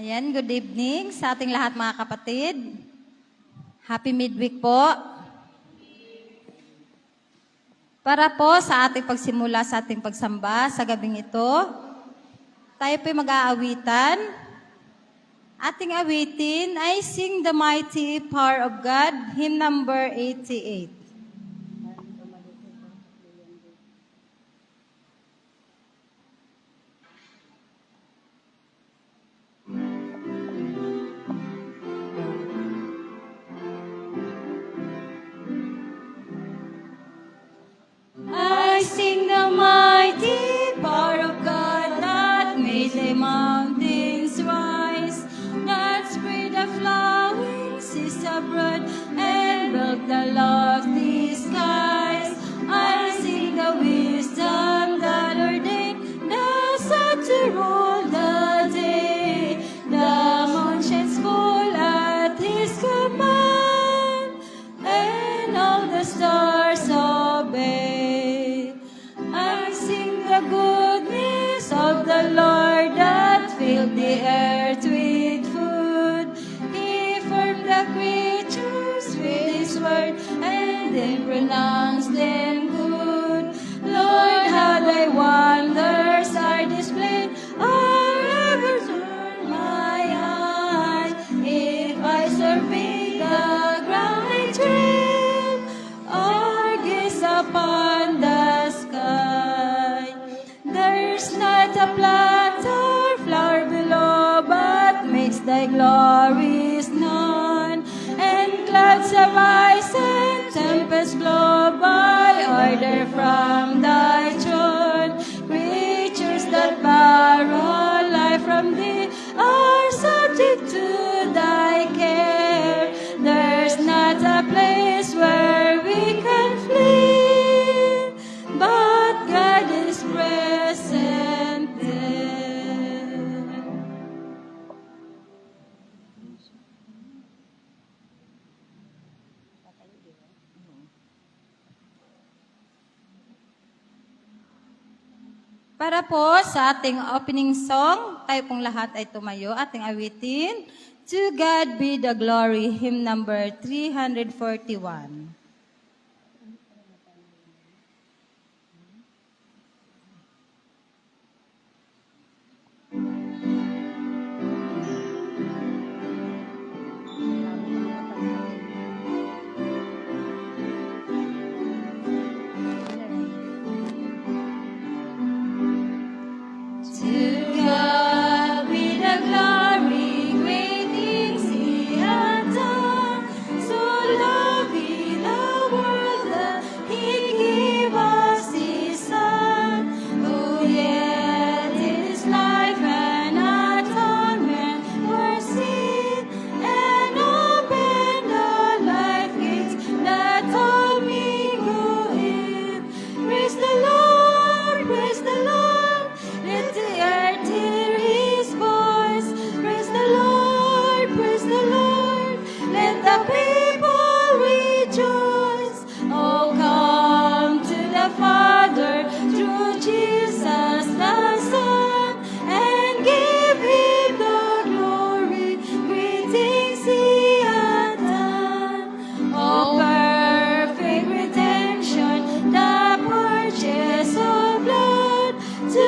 Ayan, good evening sa ating lahat mga kapatid. Happy midweek po. Para po sa ating pagsimula sa ating pagsamba sa gabing ito, tayo po'y mag-aawitan. Ating awitin ay Sing the Mighty Power of God, hymn number 88. I sing the mighty power of God that made the mountains rise, that spread the flowing seas abroad and broke the lofty skies. I sing the wisdom that ordained the sun to rule the day. The moon shines full at His command, and all the stars obey. I sing the goodness of the Lord that filled the earth with food. He formed the creatures with His word and then pronounced them good. Lord, how Thy wonders are displayed, I ever turn my eyes. If I survey the ground I tread, or gaze upon the sky, there's not a plant or flower below, but makes Thy glories known. And clouds arise and tempests blow by order from Thy throne. Creatures that borrow life from Thee are subject to Thy care. There's not a place where we can flee, but God is present there. Para po sa ating opening song, tayo pong lahat ay tumayo, ating awitin, To God be the glory, hymn number 341. To God be the glory, great things He hath done. So loved He the world that He gave us His Son, who yet in His life and atonement for sin, and opened the life gates that all me go in. Praise the Lord, praise the Lord. Let the earth hear His voice. Praise the Lord, praise the Lord. Let the people rejoice. Oh, come to the Father through Jesus the Son, and give Him the glory. Greetings He hath done. Oh, perfect redemption, the purchase of blood to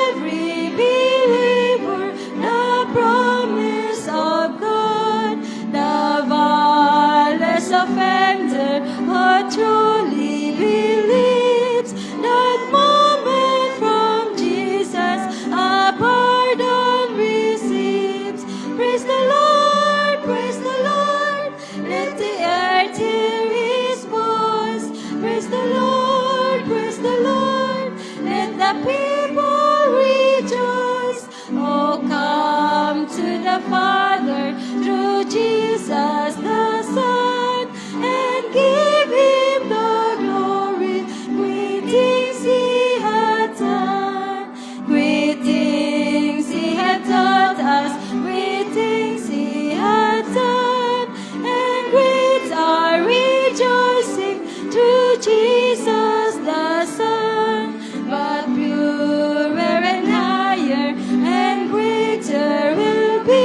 every believer, the promise of God, the vilest offender who truly believes that moment from Jesus a pardon receives. Praise the Lord, praise the Lord. Let the earth hear His voice. Praise the Lord, praise the Lord. Let the people rejoice. Oh, come to the Father through Jesus the Son, and give Him the glory. Greetings He hath done. Greetings He hath taught us. Greetings He hath done. And great our rejoicing through Jesus the Son. But purer and higher and greater will be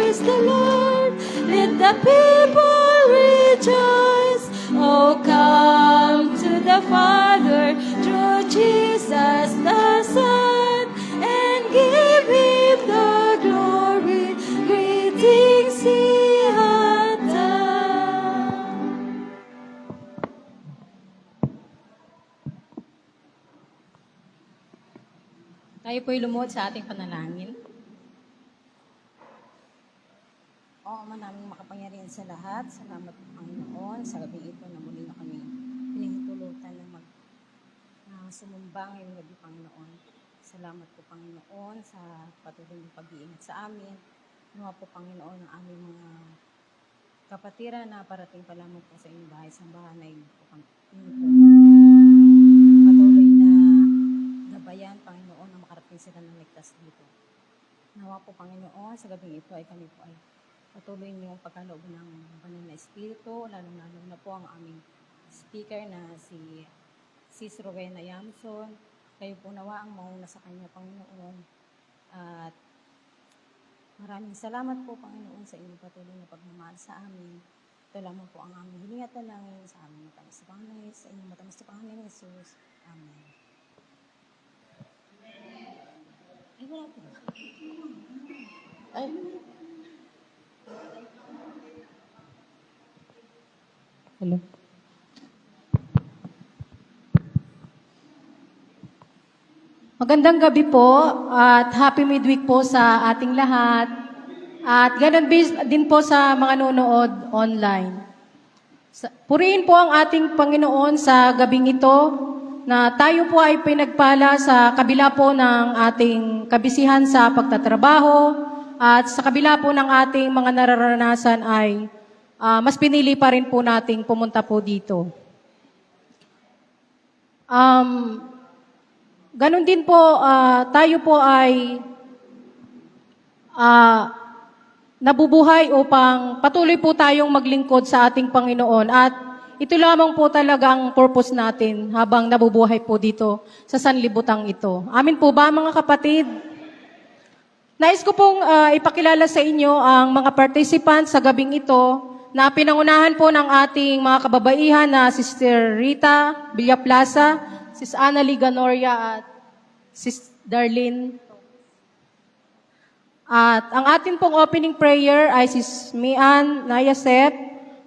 praise the Lord. Let the people rejoice. Oh, come to the Father through Jesus the Son, and give Him the glory. Greetings, Ihata. Tayo po'y lumuhod sa ating panalangin. Oo, manaming makapangyarihan sa lahat. Salamat po, Panginoon, sa gabi ito na muli na kami pinahintulutan na sumumba ngayong gabi, Panginoon. Salamat po, Panginoon, sa patuloy ng pag-iingat sa amin. Nawa po, Panginoon, ang aming mga kapatiran na parating pa lamang po sa inyong bahay sambahan ay inyo po patuloy na gabayan, Panginoon, na makarating sila ng ligtas dito. Nawa po, Panginoon, sa gabing ito ay kami po ay patuloy niyong pagkaloob ng banal na espiritu, lalong-lalo na po ang aming speaker na si Sis Rowena Yamson. Kayo po nawa ang mauna sa kanya, Panginoon. At maraming salamat po, Panginoon, sa inyong patuloy na pagmamahal sa amin. Ito lamang po ang aming hiling at dalangin sa aming matamis na Panginoon, sa inyong matamis na Panginoon, Jesus. Amen. Ay, wala po. Ay, hello. Magandang gabi po at happy midweek po sa ating lahat. At ganun din po sa mga nanonood online. Purihin po ang ating Panginoon sa gabing ito na tayo po ay pinagpala sa kabila po ng ating kabisihan sa pagtatrabaho at sa kabila po ng ating mga nararanasan ay mas pinili pa rin po nating pumunta po dito. Ganon din po, tayo po ay nabubuhay upang patuloy po tayong maglingkod sa ating Panginoon. At ito lamang po talaga ang purpose natin habang nabubuhay po dito sa sanlibutang ito. Amin po ba, mga kapatid? Nais ko pong ipakilala sa inyo ang mga participants sa gabing ito na pinangunahan po ng ating mga kababaihan na Sister Rita Villaplaza, Sis Annalie Ganoria at Sis Darlene. At ang atin pong opening prayer ay Sis Mian Nayasep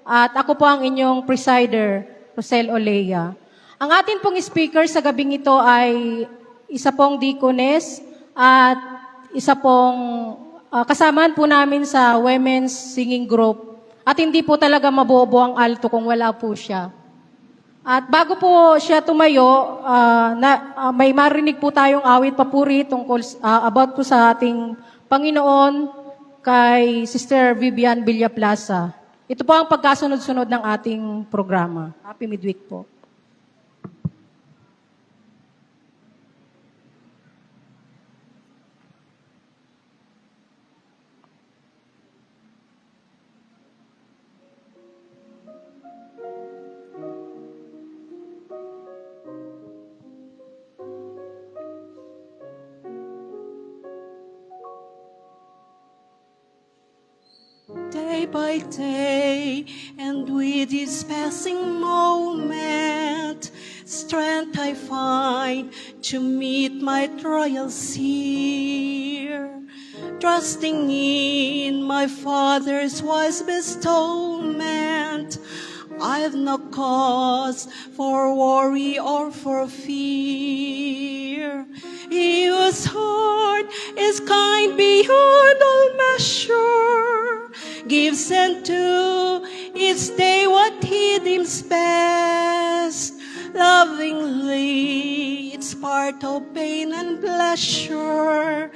at ako po ang inyong presider, Rosel Olea. Ang atin pong speaker sa gabing ito ay isa pong deaconess at isa pong kasamaan po namin sa women's singing group. At hindi po talaga mabobo ang alto kung wala po siya. At bago po siya tumayo, may marinig po tayong awit papuri tungkol about po sa ating Panginoon kay Sister Vivian Villaplaza. Ito po ang pagkasunod-sunod ng ating programa. Happy midweek po. Day by day, and with each passing moment, strength I find to meet my trials here. Trusting in my Father's wise bestowment, I've no cause for worry or for fear. He whose heart is kind beyond all measure, gives unto each day what he deems best. Lovingly, it's part of pain and pleasure,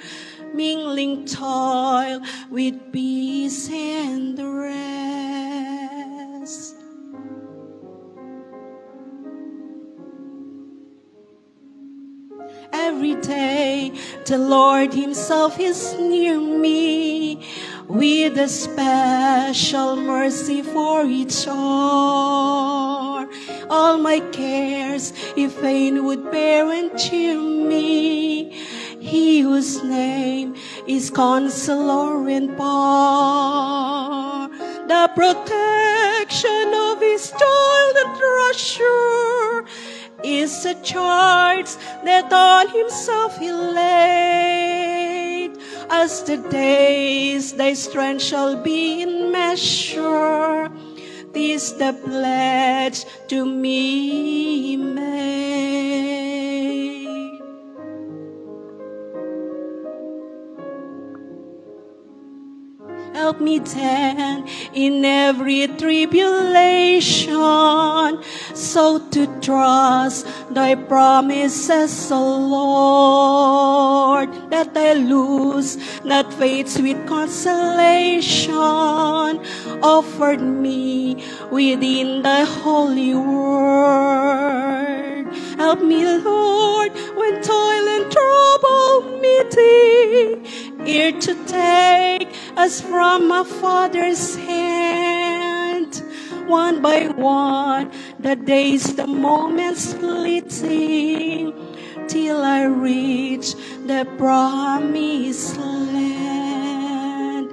mingling toil with peace and rest. Every day, the Lord Himself is near me, with a special mercy for each hour. All my cares He fain would bear and cheer me. He whose name is Counselor and Power, the protection of his child and treasure is a charge that on himself he laid. As the days thy strength shall be in measure, this the pledge to me made. Help me then in every tribulation, so to trust thy promises, O Lord, that I lose not faith sweet consolation offered me within thy holy word. Help me, Lord, when toil and trouble meeting, here to take us from my Father's hand. One by one, the days, the moments fleeting, till I reach the promised land.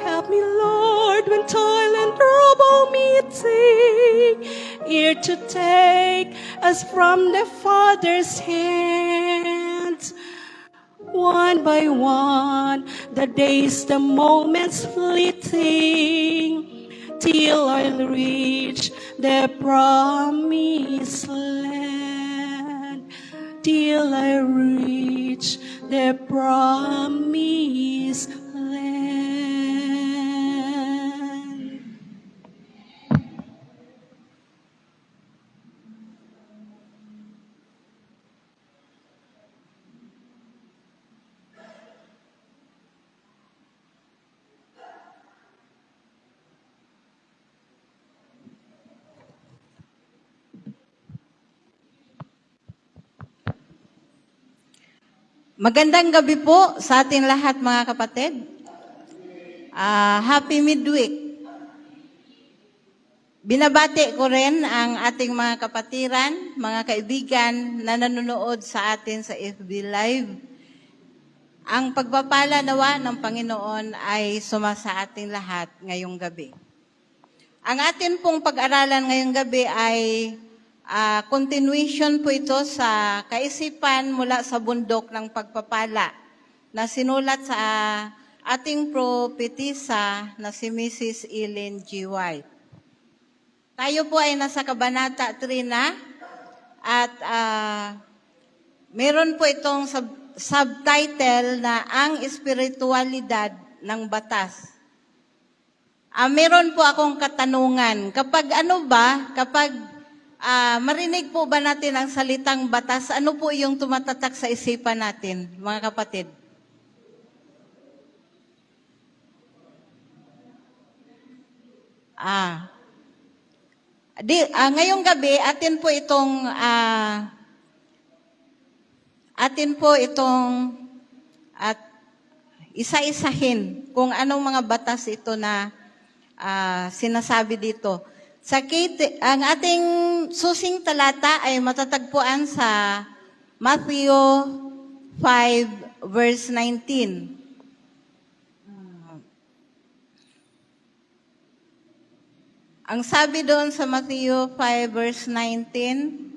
Help me, Lord, when toil and trouble meeting, here to take us from the Father's hand. One by one, the days, the moments fleeting, till I'll reach the promised land. Till I reach the promised land. Magandang gabi po sa ating lahat mga kapatid. Happy midweek. Binabati ko rin ang ating mga kapatiran, mga kaibigan na nanonood sa atin sa FB Live. Ang pagpapala nawa ng Panginoon ay sumasa ating lahat ngayong gabi. Ang atin pong pag-aralan ngayong gabi ay continuation po ito sa kaisipan mula sa bundok ng pagpapala na sinulat sa ating propetisa na si Mrs. Ellen G. White. Tayo po ay nasa Kabanata 3 na at meron po itong subtitle na Ang Espiritualidad ng Batas. Meron po akong katanungan. Kapag marinig po ba natin ang salitang batas, ano po yung tumatatak sa isipan natin, mga kapatid? Ngayong gabi, atin po itong isa-isahin kung anong mga batas ito na sinasabi dito. Ang ating susing talata ay matatagpuan sa Matthew 5 verse 19. Ang sabi doon sa Matthew 5 verse 19,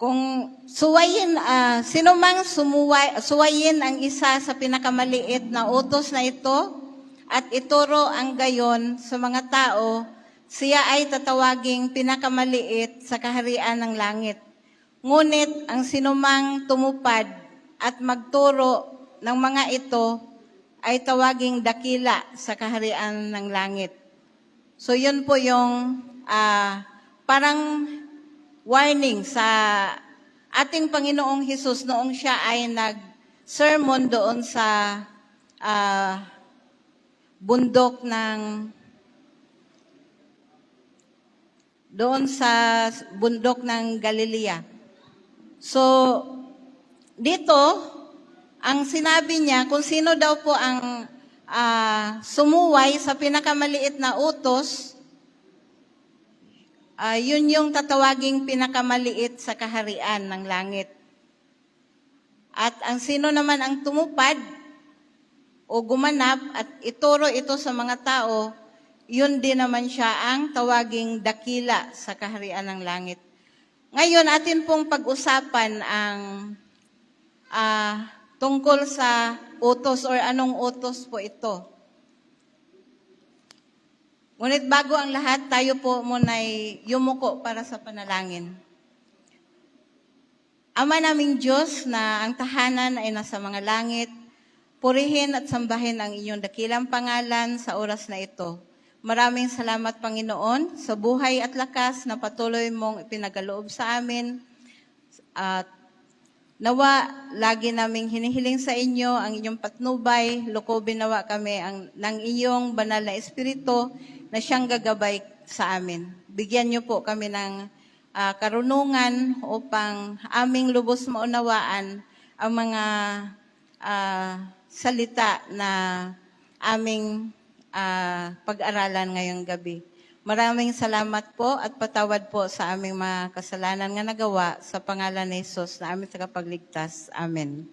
kung sino mang suwayin ang isa sa pinakamaliit na utos na ito at ituro ang gayon sa mga tao, siya ay tatawaging pinakamaliit sa kaharian ng langit. Ngunit ang sinumang tumupad at magturo ng mga ito ay tawaging dakila sa kaharian ng langit. So yun po yung parang warning sa ating Panginoong Hesus noong siya ay nag-sermon doon sa bundok ng Galilea. So dito ang sinabi niya kung sino daw po ang sumuway sa pinakamaliit na utos, Yun yung tatawaging pinakamaliit sa kaharian ng langit. At ang sino naman ang tumupad o gumanap at ituro ito sa mga tao, yun din naman siya ang tawaging dakila sa kaharian ng langit. Ngayon, atin pong pag-usapan ang tungkol sa utos or anong utos po ito. Ngunit bago ang lahat, tayo po muna'y yumuko para sa panalangin. Ama naming Diyos na ang tahanan ay nasa mga langit, purihin at sambahin ang inyong dakilang pangalan sa oras na ito. Maraming salamat, Panginoon, sa buhay at lakas na patuloy mong ipinagaloob sa amin. At nawa, lagi naming hinihiling sa inyo ang inyong patnubay, lukobin nawa kami ng iyong banal na espiritu na siyang gagabay sa amin. Bigyan niyo po kami ng karunungan upang aming lubos maunawaan ang mga salita na aming pag-aralan ngayong gabi. Maraming salamat po at patawad po sa aming mga kasalanan nga nagawa sa pangalan ni Jesus na aming tagapagligtas. Amen.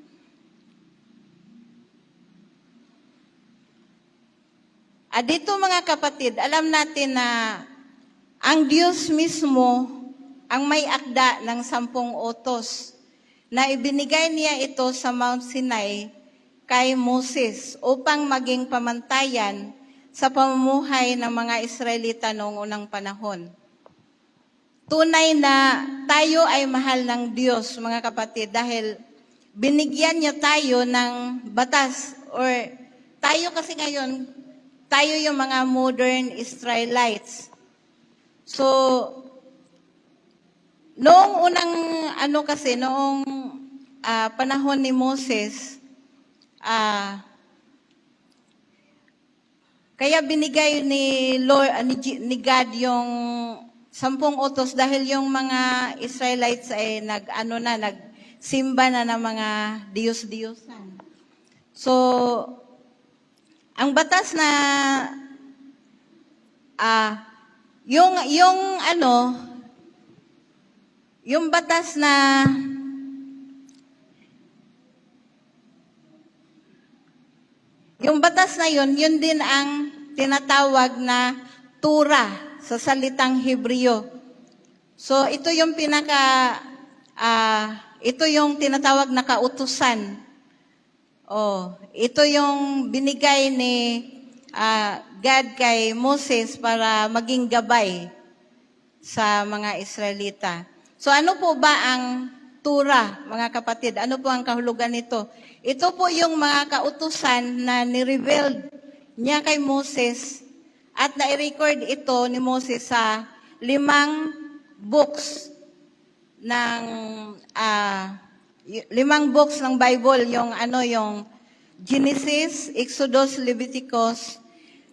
Dito mga kapatid, alam natin na ang Diyos mismo ang may akda ng 10 utos na ibinigay niya ito sa Mount Sinai kay Moses upang maging pamantayan sa pamumuhay ng mga Israelita noong unang panahon. Tunay na tayo ay mahal ng Diyos, mga kapatid, dahil binigyan niya tayo ng batas or tayo kasi ngayon, tayo yung mga modern Israelites. So, noong unang noong panahon ni Moses, kaya binigay ni God yung 10 utos dahil yung mga Israelites ay nagsimba na ng mga Diyos-Diyosan. So, ang batas na yung batas na yun din ang tinatawag na Torah sa salitang Hebreo. So ito yung ito yung tinatawag na kautusan. Ito yung binigay ni God kay Moses para maging gabay sa mga Israelita. So ano po ba ang Torah, mga kapatid? Ano po ang kahulugan nito? Ito po yung mga kautusan na ni-revealed niya kay Moses at na-record ito ni Moses sa 5 books ng 5 books ng Bible, yung Genesis, Exodus, Leviticus,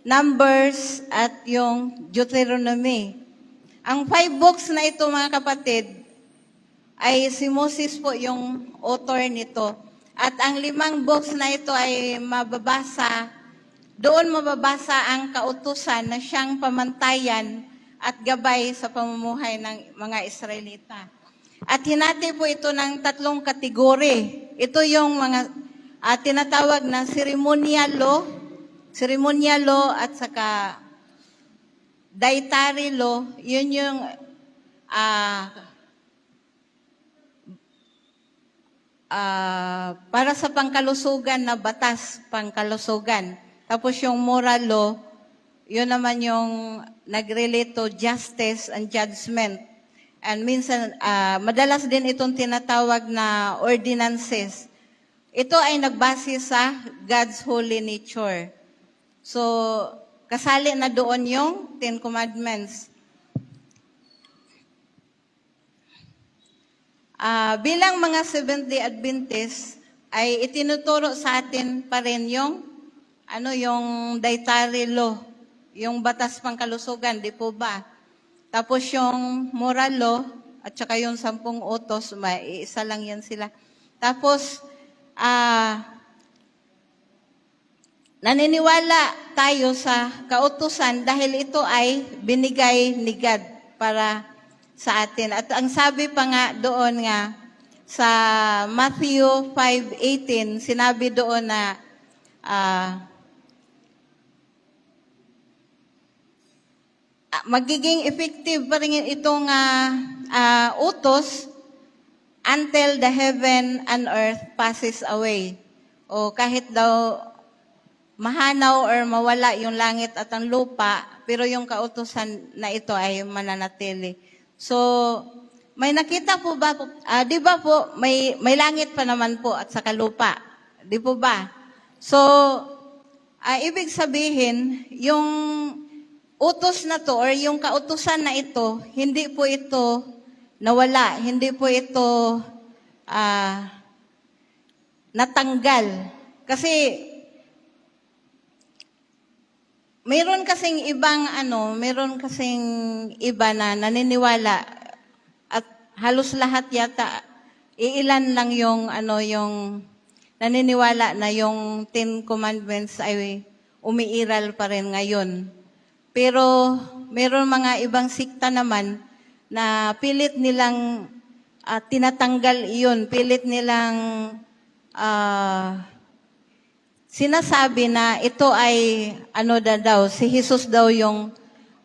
Numbers, at yung Deuteronomy. Ang 5 books na ito, mga kapatid, ay si Moses po yung author nito. At ang 5 books na ito ay doon mababasa ang kautusan na siyang pamantayan at gabay sa pamumuhay ng mga Israelita. At hinati po ito ng 3 kategori. Ito yung mga tinatawag na ceremonial law at saka dietary law. Yun yung para sa pangkalusugan na batas, pangkalusugan. Tapos yung moral law, yun naman yung nag-relate to justice and judgment. And minsan, madalas din itong tinatawag na ordinances. Ito ay nagbase sa God's holy nature. So, kasali na doon yung 10 Commandments. Bilang mga Seventh-day Adventists, ay itinuturo sa atin pa rin yung dietary law, yung batas pangkalusugan, di po ba? Tapos yung moral law, at saka yung 10 utos, isa lang yan sila. Tapos, naniniwala tayo sa kautusan dahil ito ay binigay ni God. para sa atin. At ang sabi pa nga doon nga, sa Matthew 5:18, sinabi doon na magiging effective pa rin itong utos until the heaven and earth passes away. O kahit daw mahanaw or mawala yung langit at ang lupa, pero yung kautusan na ito ay mananatili. So, may nakita po ba, di ba po, may langit pa naman po at saka lupa. Di po ba? So, ibig sabihin, yung utos na to or yung kautusan na ito, hindi po ito nawala, hindi po ito natanggal. Kasi, meron kasing iba na naniniwala at halos lahat yata iilan lang yung naniniwala na yung 10 commandments ay umiiral pa rin ngayon. Pero meron mga ibang sikta naman na pilit nilang tinatanggal iyon, pilit nilang sinasabi na ito ay si Jesus daw yung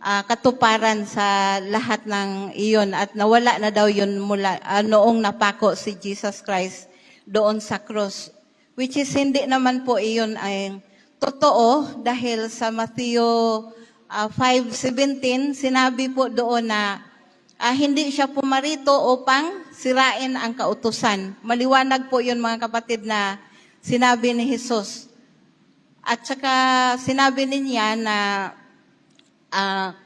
katuparan sa lahat ng iyon at nawala na daw yun mula noong napako si Jesus Christ doon sa cross. Which is hindi naman po iyon ay totoo dahil sa Matthew 5:17 sinabi po doon na hindi siya pumarito upang sirain ang kautusan. Maliwanag po yun mga kapatid na sinabi ni Jesus. At saka sinabi niya na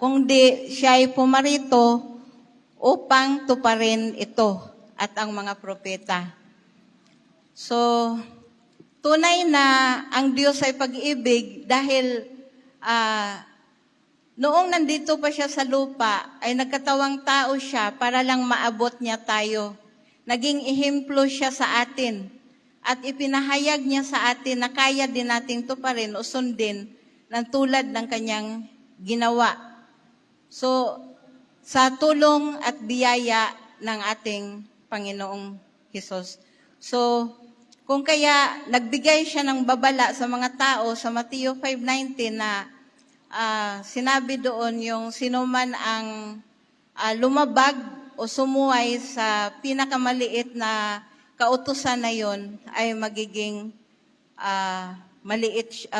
kung di siya ay pumarito upang tuparin ito at ang mga propeta. So, tunay na ang Diyos ay pag-ibig dahil noong nandito pa siya sa lupa, ay nagkatawang tao siya para lang maabot niya tayo. Naging ehemplo siya sa atin. At ipinahayag niya sa atin na kaya din nating tuparin o sundin ng tulad ng kanyang ginawa. So, sa tulong at biyaya ng ating Panginoong Hesus. So, kung kaya nagbigay siya ng babala sa mga tao sa Matthew 5:19 na sinabi doon yung sinuman ang lumabag o sumuway sa pinakamaliit na kautusan na yon ay magiging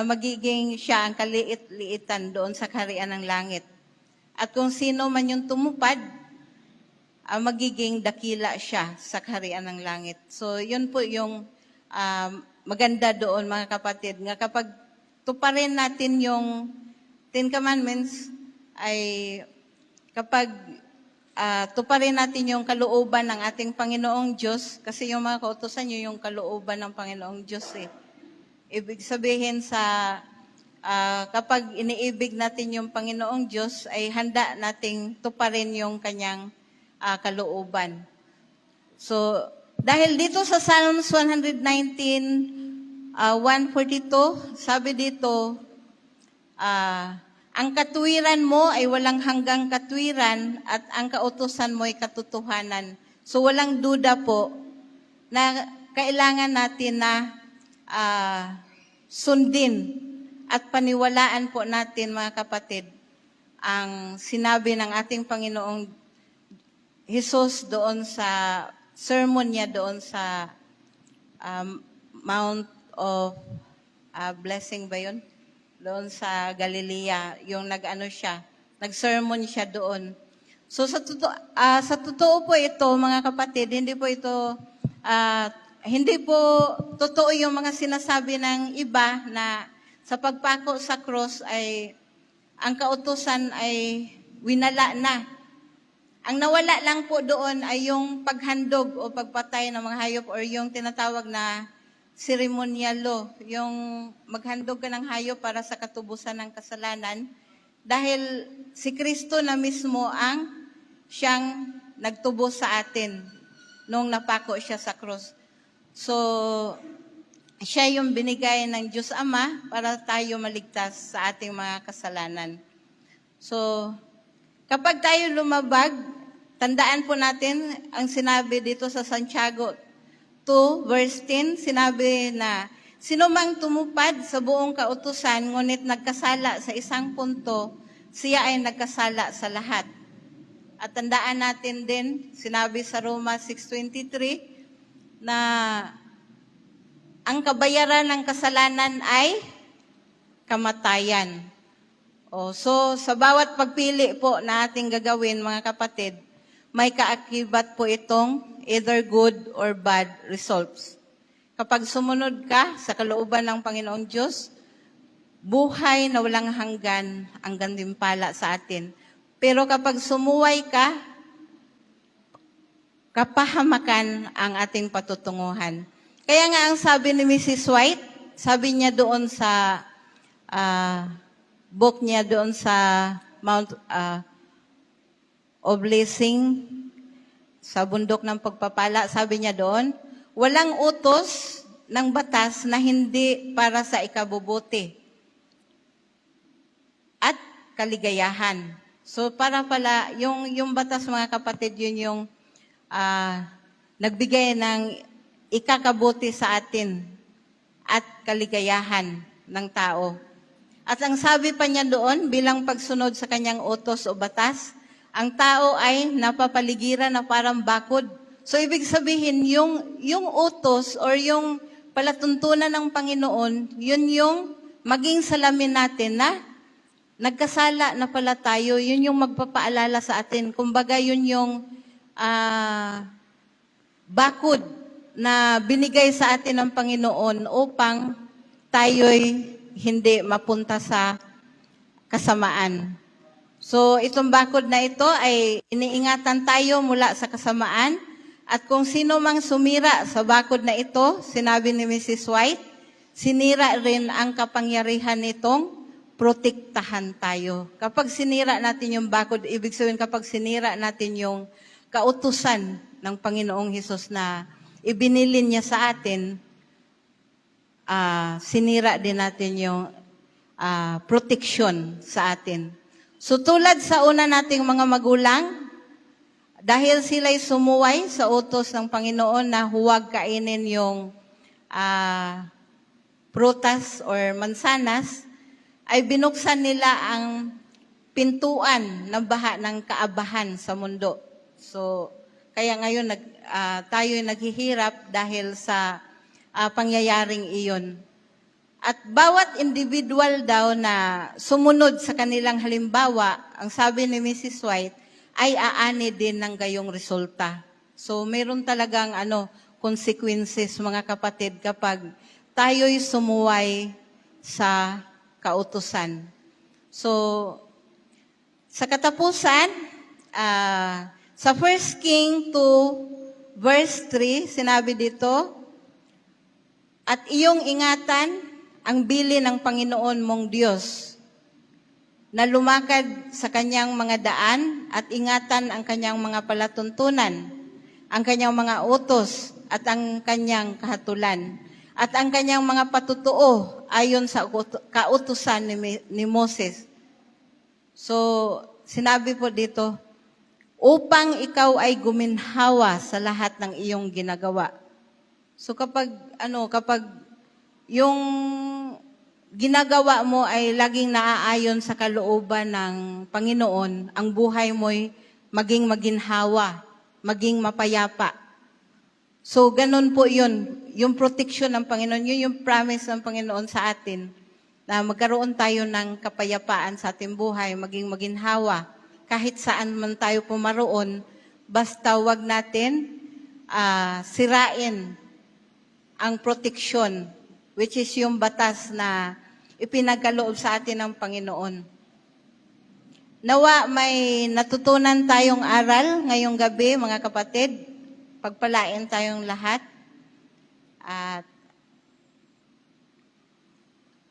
magiging siya ang kaliit-liitan doon sa kaharian ng langit. At kung sino man yung tumupad, magiging dakila siya sa kaharian ng langit. So, yun po yung maganda doon mga kapatid. Nga kapag tuparin natin yung 10 Commandments, ay kapag tuparin natin yung kalooban ng ating Panginoong Diyos, kasi yung mga kautusan nyo, yung kalooban ng Panginoong Diyos eh. Ibig sabihin kapag iniibig natin yung Panginoong Diyos, ay handa nating tuparin yung kanyang kalooban. So, dahil dito sa Psalms 119, 142, sabi dito, ang katuwiran mo ay walang hanggang katuwiran at ang kautusan mo ay katotohanan. So walang duda po na kailangan natin na sundin at paniwalaan po natin mga kapatid ang sinabi ng ating Panginoong Hesus doon sa sermon niya doon sa Mount of Blessing ba yun? Doon sa Galilea, yung nag-sermon siya doon. So sa totoo po ito, mga kapatid, hindi po totoo yung mga sinasabi ng iba na sa pagpako sa cross ay ang kautusan ay winala na. Ang nawala lang po doon ay yung paghandog o pagpatay ng mga hayop or yung tinatawag na ceremonial law, yung maghandog ka ng hayop para sa katubusan ng kasalanan dahil si Kristo na mismo ang siyang nagtubos sa atin nung napako siya sa cross. So, siya yung binigay ng Diyos Ama para tayo maligtas sa ating mga kasalanan. So, Kapag tayo lumabag, tandaan po natin ang sinabi dito sa Santiago 2 verse 10, sinabi na, sino mang tumupad sa buong kautusan, ngunit nagkasala sa isang punto, siya ay nagkasala sa lahat. At tandaan natin din, sinabi sa Roma 6:23, na ang kabayaran ng kasalanan ay kamatayan. So, sa bawat pagpili po na ating gagawin, mga kapatid, may kaakibat po itong either good or bad results. Kapag sumunod ka sa kalooban ng Panginoong Diyos, buhay na walang hanggan ang gantimpala sa atin. Pero kapag sumuway ka, kapahamakan ang ating patutunguhan. Kaya nga ang sabi ni Mrs. White, sabi niya doon sa book niya doon sa Mount of Blessing, sa bundok ng pagpapala, sabi niya doon, walang utos ng batas na hindi para sa ikabubuti at kaligayahan. So para pala, yung batas mga kapatid, yun yung nagbigay ng ikakabuti sa atin at kaligayahan ng tao. At ang sabi pa niya doon, bilang pagsunod sa kanyang utos o batas, ang tao ay napapaligiran na parang bakod. So ibig sabihin, yung utos or yung palatuntunan ng Panginoon, yun yung maging salamin natin na nagkasala na pala tayo, yun yung magpapaalala sa atin. Kumbaga yun yung bakod na binigay sa atin ng Panginoon upang tayo'y hindi mapunta sa kasamaan. So, itong bakod na ito ay iniingatan tayo mula sa kasamaan. At kung sino mang sumira sa bakod na ito, sinabi ni Mrs. White, sinira rin ang kapangyarihan nitong protektahan tayo. Kapag sinira natin yung bakod, ibig sabihin kapag sinira natin yung kautusan ng Panginoong Hesus na ibinilin niya sa atin, sinira din natin yung protection sa atin. So tulad sa una nating mga magulang, dahil sila'y sumuway sa utos ng Panginoon na huwag kainin yung prutas or mansanas, ay binuksan nila ang pintuan ng baha ng kaabahan sa mundo. So kaya ngayon tayo naghihirap dahil sa pangyayaring iyon. At bawat individual daw na sumunod sa kanilang halimbawa, ang sabi ni Mrs. White, ay aani din ng gayong resulta. So meron talagang consequences mga kapatid kapag tayo'y sumuway sa kautusan. So sa katapusan, sa 1 King 2 verse 3, sinabi dito, at iyong ingatan ang bili ng Panginoon mong Diyos, na lumakad sa kanyang mga daan at ingatan ang kanyang mga palatuntunan, ang kanyang mga utos at ang kanyang kahatulan, at ang kanyang mga patutuo ayon sa kautusan ni Moses. So, sinabi po dito, upang ikaw ay guminhawa sa lahat ng iyong ginagawa. So kapag yung ginagawa mo ay laging naaayon sa kalooban ng Panginoon, ang buhay mo'y maging maginhawa, maging mapayapa. So ganun po yun, yung protection ng Panginoon, yun yung promise ng Panginoon sa atin, na magkaroon tayo ng kapayapaan sa ating buhay, maging maginhawa, kahit saan man tayo pumaroon, basta wag natin sirain ang proteksyon, which is yung batas na ipinagkaloob sa atin ng Panginoon. Nawa may natutunan tayong aral ngayong gabi, mga kapatid. Pagpalain tayong lahat. At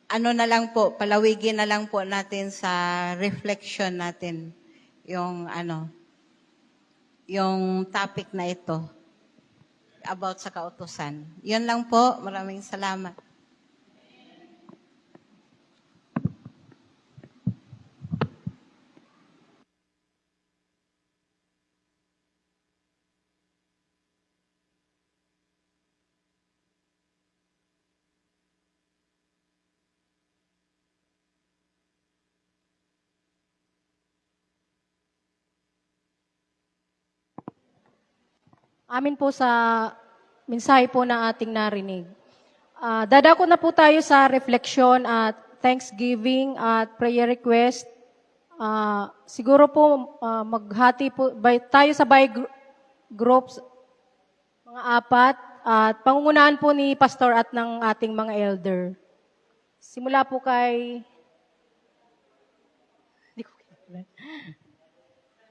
na lang po, palawigin na lang po natin sa reflection natin yung topic na ito about sa kautusan. Yun lang po. Maraming salamat. Amin po sa mensahe po na ating narinig. Dadako na po tayo sa refleksyon at thanksgiving at prayer request. Siguro po maghati po tayo sa groups, mga apat, at pangungunahan po ni Pastor at ng ating mga elder. Simula po kay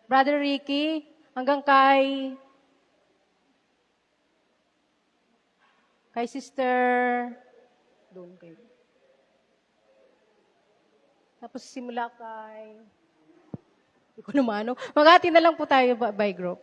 Brother Ricky, hanggang kay Sister, doon kayo. Tapos simula kay, hindi ko naman, ano. Maghati na lang po tayo by group.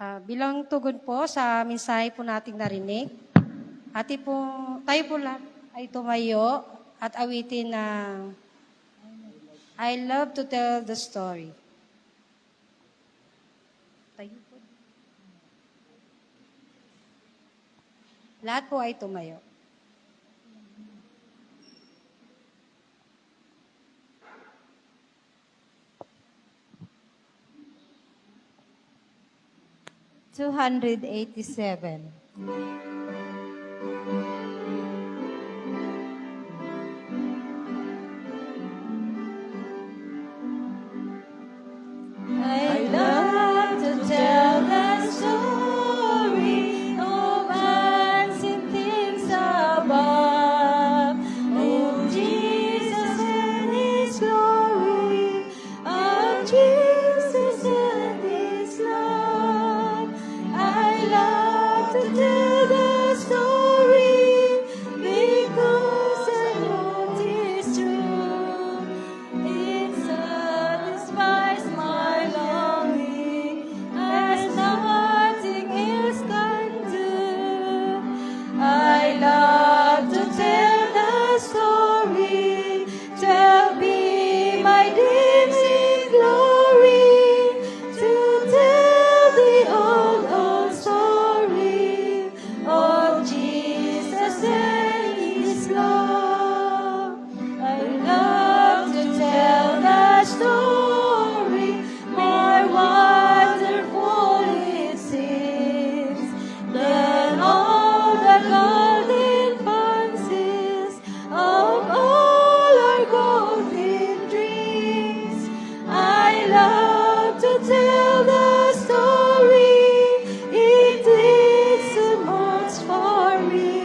Bilang tugon po sa mensahe po nating narinig, tayo po lahat ay tumayo at awitin ng I love to tell the story. Tayo po. Lahat po ay tumayo. $287. I love to tell the story of unseen things above, of Jesus and His glory, of Jesus and His love. I love to tell the story because I know it is true. It satisfies my longing as nothing else can do. I love to tell the story, to be my dreams in glory, to tell the old story of Jesus and His love. I love to tell the story, more wonderful it seems than all the golden fancies of all our golden dreams. I love to tell the story, it is so much for me.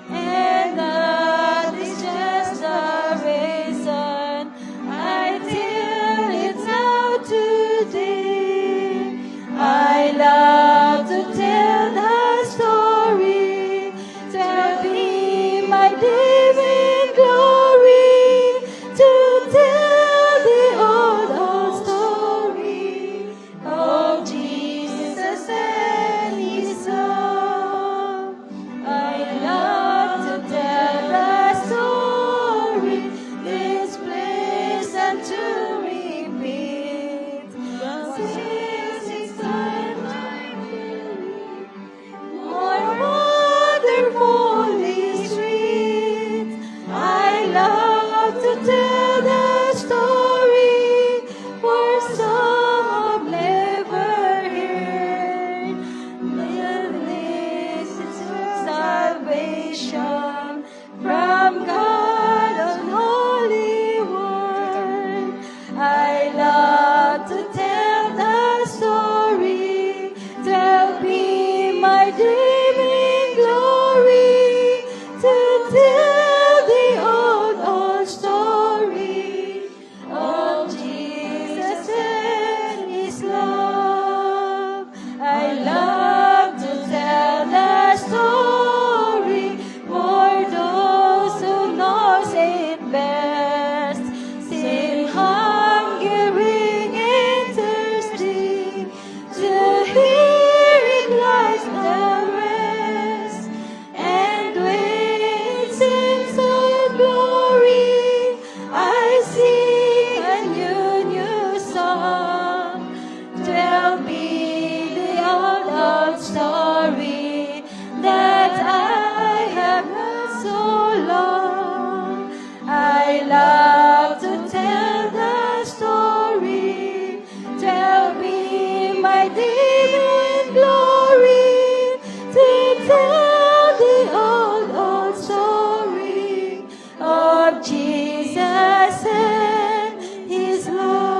And that is just the reason I tell it now today. I love to tell the story, to be my David glory, to tell the old story of Jesus and His love. I love to tell the story, this pleasant to repeat. Since it's time I believe, more wonderfully sweet. I love to tell the story, for some have never heard. This is salvation from God unholy word. I love to tell the story, to be my dream in glory, to tell the old story of Jesus and His love. I love to tell the story, for those who knows it best, seem hungering and thirsty to hear it like the rest. And when it sings of glory, I sing a new song. Tell me the old story that I have heard so long. I love to tell the story, tell me my deep in glory, to tell the old story of Jesus and His love.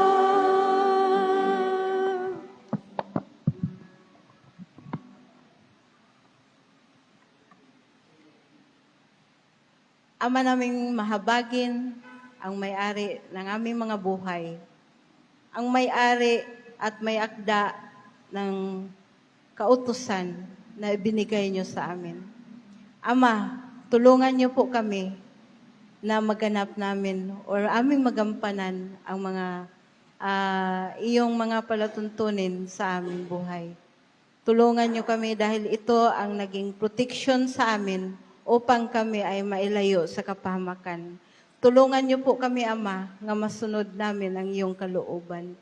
Ama naming mahabagin, ang may-ari ng aming mga buhay, ang may-ari at may akda ng kautusan na ibinigay niyo sa amin. Ama, tulungan niyo po kami na maganap namin or aming magampanan ang mga iyong mga palatuntunin sa aming buhay. Tulungan niyo kami dahil ito ang naging protection sa amin upang kami ay mailayo sa kapahamakan. Tulungan niyo po kami, Ama, nga masunod namin ang iyong kalooban.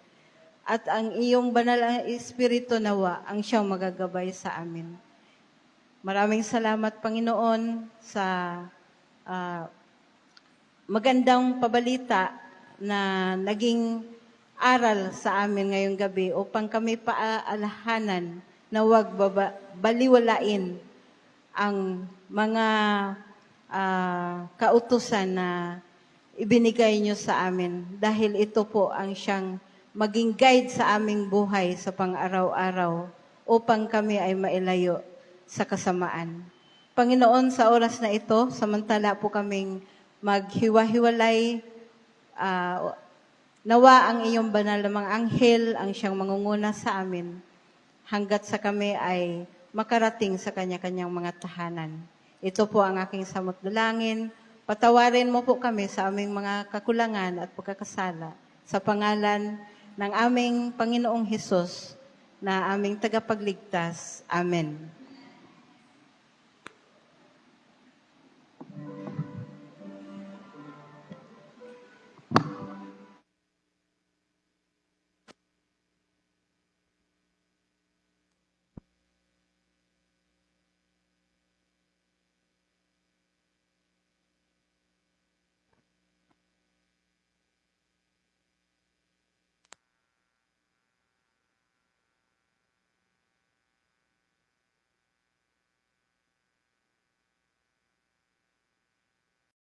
At ang iyong banal na Espiritu nawa ang siyang magagabay sa amin. Maraming salamat, Panginoon, sa magandang pabalita na naging aral sa amin ngayong gabi upang kami paalahanan na huwag baliwalain ang mga kautusan na ibinigay nyo sa amin dahil ito po ang siyang maging guide sa aming buhay sa pang-araw-araw upang kami ay mailayo sa kasamaan. Panginoon, sa oras na ito, samantala po kaming maghiwa-hiwalay, nawa ang iyong banal na mga anghel ang siyang mangunguna sa amin hanggat sa kami ay makarating sa kanya-kanyang mga tahanan. Ito po ang aking samot dalangin. Patawarin mo po kami sa aming mga kakulangan at pagkakasala sa pangalan ng aming Panginoong Hesus na aming tagapagligtas. Amen.